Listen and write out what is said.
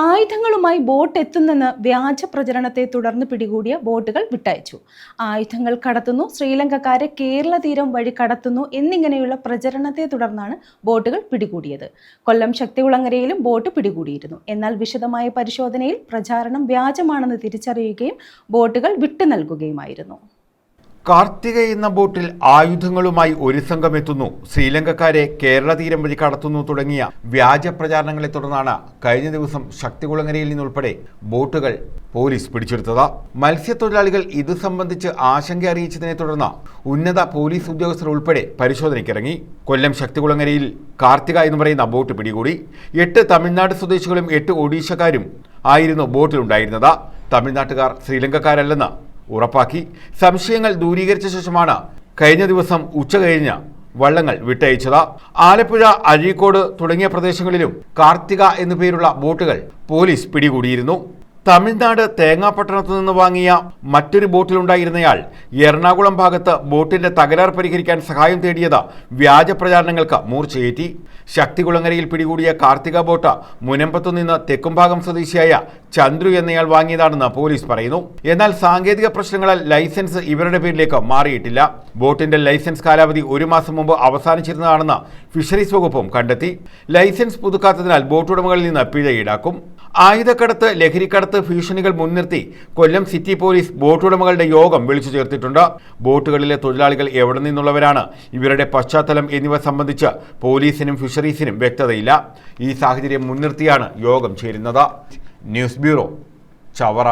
ആയുധങ്ങളുമായി boat എത്തുന്നെന്ന് വ്യാജ പ്രചരണത്തെ തുടർന്ന് പിടികൂടിയ ബോട്ടുകൾ വിട്ടയച്ചു. ആയുധങ്ങൾ കടത്തുന്നു, ശ്രീലങ്കക്കാരെ കേരള തീരം വഴി കടത്തുന്നു എന്നിങ്ങനെയുള്ള പ്രചരണത്തെ തുടർന്നാണ് ബോട്ടുകൾ പിടികൂടിയത്. കൊല്ലം ശക്തികുളങ്ങരയിലും ബോട്ട് പിടികൂടിയിരുന്നു. എന്നാൽ വിശദമായ പരിശോധനയിൽ പ്രചാരണം വ്യാജമാണെന്ന് തിരിച്ചറിയുകയും ബോട്ടുകൾ വിട്ടു നൽകുകയുമായിരുന്നു. കാർത്തിക എന്ന ബോട്ടിൽ ആയുധങ്ങളുമായി ഒരു സംഘം എത്തുന്നു, ശ്രീലങ്കക്കാരെ കേരള തീരം വഴി കടത്തുന്നു തുടങ്ങിയ വ്യാജ പ്രചാരണങ്ങളെ തുടർന്നാണ് കഴിഞ്ഞ ദിവസം ശക്തികുളങ്ങരയിൽ നിന്നുൾപ്പെടെ ബോട്ടുകൾ പോലീസ് പിടിച്ചെടുത്തത്. മത്സ്യത്തൊഴിലാളികൾ ഇത് സംബന്ധിച്ച് ആശങ്ക അറിയിച്ചതിനെ തുടർന്ന് ഉന്നത പോലീസ് ഉദ്യോഗസ്ഥർ ഉൾപ്പെടെ പരിശോധനയ്ക്കിറങ്ങി. കൊല്ലം ശക്തികുളങ്ങരയിൽ കാർത്തിക എന്ന് പറയുന്ന ബോട്ട് പിടികൂടി. 8 തമിഴ്നാട് സ്വദേശികളും 8 ഒഡീഷക്കാരും ആയിരുന്നു ബോട്ടിലുണ്ടായിരുന്നത്. തമിഴ്നാട്ടുകാർ ശ്രീലങ്കക്കാരല്ലെന്ന് ഉറപ്പാക്കി. സംശയങ്ങൾ ദൂരീകരിച്ച ശേഷമാണ് കഴിഞ്ഞ ദിവസം ഉച്ചകഴിഞ്ഞ് വള്ളങ്ങൾ വിട്ടയച്ചത്. ആലപ്പുഴ, അഴീക്കോട് തുടങ്ങിയ പ്രദേശങ്ങളിലും കാർത്തിക എന്നു പേരുള്ള ബോട്ടുകൾ പോലീസ് പിടികൂടിയിരുന്നു. തമിഴ്നാട് തേങ്ങാപട്ടണത്തു നിന്ന് വാങ്ങിയ മറ്റൊരു ബോട്ടിലുണ്ടായിരുന്നയാൾ എറണാകുളം ഭാഗത്ത് ബോട്ടിന്റെ തകരാർ പരിഹരിക്കാൻ സഹായം തേടിയത് വ്യാജ പ്രചാരണങ്ങൾക്ക് മൂർച്ചയേറ്റി. ശക്തികുളങ്ങരയിൽ പിടികൂടിയ കാർത്തിക ബോട്ട് മുനമ്പത്തു നിന്ന് തെക്കുംഭാഗം സ്വദേശിയായ ചന്ദ്രു എന്നയാൾ വാങ്ങിയതാണെന്ന് പോലീസ് പറയുന്നു. എന്നാൽ സാങ്കേതിക പ്രശ്നങ്ങളാൽ ലൈസൻസ് ഇവരുടെ പേരിലേക്ക് മാറിയിട്ടില്ല. ബോട്ടിന്റെ ലൈസൻസ് കാലാവധി 1 മാസം മുമ്പ് അവസാനിച്ചിരുന്നതാണെന്ന് ഫിഷറീസ് വകുപ്പും കണ്ടെത്തി. ലൈസൻസ് പുതുക്കാത്തതിനാൽ ബോട്ടുടമകളിൽ നിന്ന് പിഴ ഈടാക്കും. ആയുധക്കടത്ത്, ലഹരിക്കടത്ത് ഭീഷണികൾ മുൻനിർത്തി കൊല്ലം സിറ്റി പോലീസ് ബോട്ടുടമകളുടെ യോഗം വിളിച്ചു ചേർത്തിട്ടുണ്ട്. ബോട്ടുകളിലെ തൊഴിലാളികൾ എവിടെ നിന്നുള്ളവരാണ്, ഇവരുടെ പശ്ചാത്തലം എന്നിവ സംബന്ധിച്ച് പോലീസിനും ഫിഷറീസിനും വ്യക്തതയില്ല. ഈ സാഹചര്യം മുൻനിർത്തിയാണ് യോഗം ചേരുന്നത്. News bureau, Chavara.